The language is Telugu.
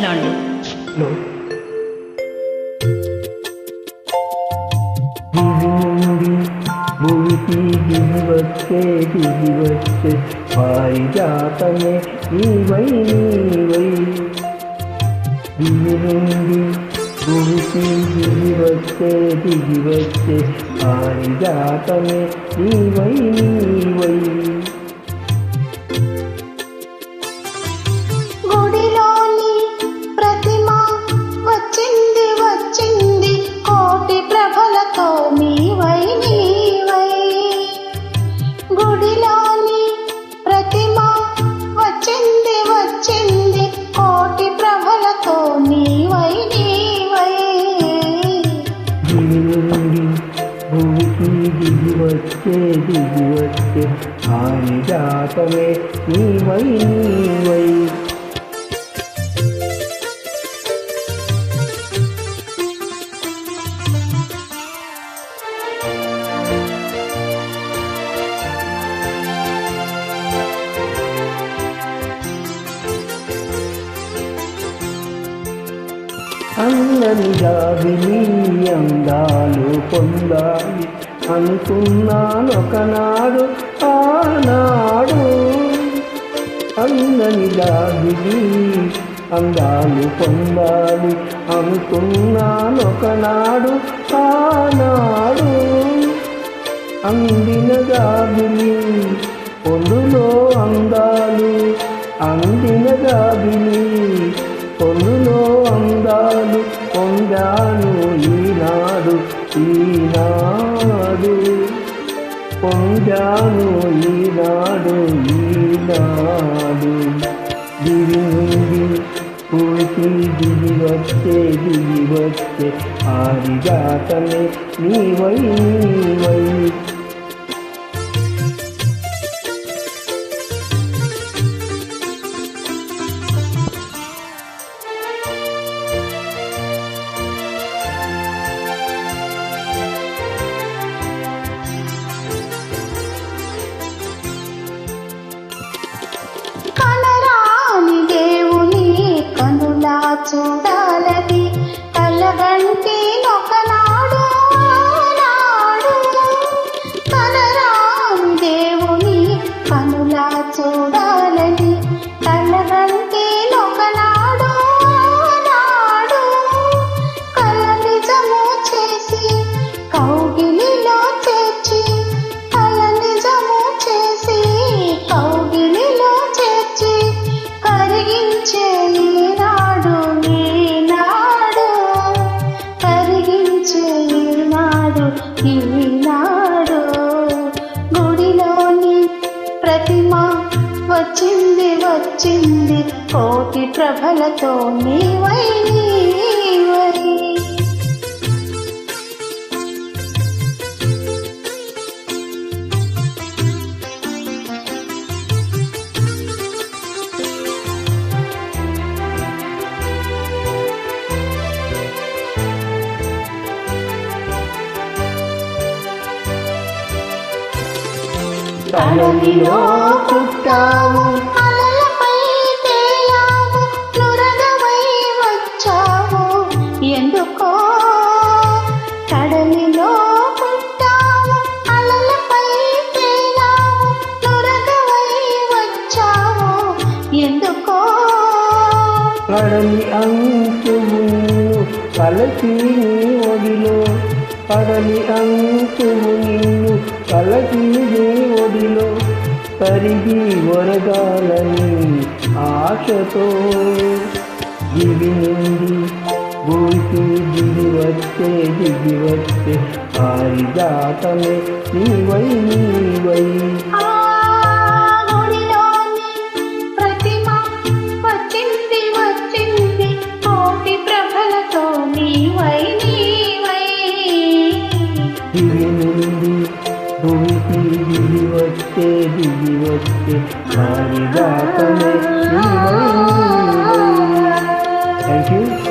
మాట్లాడు. భూమికి దిగి వచ్చే పారిజాతమే నీవై నీవై. దిగి నుండి భూమికి దిగి వచ్చే పారిజాతమే నీవై నీవై. గుడిలోని ప్రతిమ వచ్చింది వచ్చింది కోటి ప్రభలతో నీవై నీవై. గుడిలోని ప్రతిమ వచ్చింది వచ్చింది కోటి ప్రభలతో నీవై నీవై. భూమికి దిగి వచ్చే పారిజాతమే నీవై నీవై. అందని జాబిలి అందాలు పొందాలి అనుకున్నాను ఒకనాడు ఆనాడు. అందని జాబిలి అందాలు పొందాలి అనుకున్నాను ఒకనాడు ఆనాడు. అందిన జాబిలి పొందులో అందాలు అందిన జాబిలి పొందులో అందాలు పొందాను ఈనాడు ఈనాడు. పొందాను ఈనాడు ఈనాడు. దివి నుండి పూర్తి దిగి వచ్చే పారిజాతమే నీవై నీవై. కనరాని దేవుని కనులా చూడాలని కలగంటి ఒకనాడు ఆనాడు. కనరాని దేవుని కనులా చూడాలని కలగంటి ఒకనాడు ఆనాడు. కల నిజము చేసి కౌగిలిలో చేర్చి కల నిజము చేసి కౌగిలిలో చేర్చి కరిగించే ఈనాడు ఈనాడు. కరిగించే ఈనాడు ఈనాడు. గుడిలోని ప్రతిమ వచ్చింది వచ్చింది కోటి ప్రభలతో నీవై నీవై. తననిలో పుట్టావు అలలపై తేలావు నురగవై వచ్చావు ఎందుకో. కడలిలో పుట్టావు అలలపై తేలావు నురగవై వచ్చావు ఎందుకో. కడలి అంచువు నిన్ను కలసి నీ ఒడిలో కడలి అంచువు నిన్ను కలసి నీ ఒడిలో కరిగి ఒరగాలని ఆశతో. దివి నుండి భూమికి దిగి వచ్చే పారిజాతమే నీవై నీవై. గుడిలోని ప్రతిమ వచ్చింది వచ్చింది కోటి ప్రభలతో నీవై నీవై. దివి నుండి భూమికి దిగి వచ్చే పారిజాతమే నీవై నీవై. Thank you.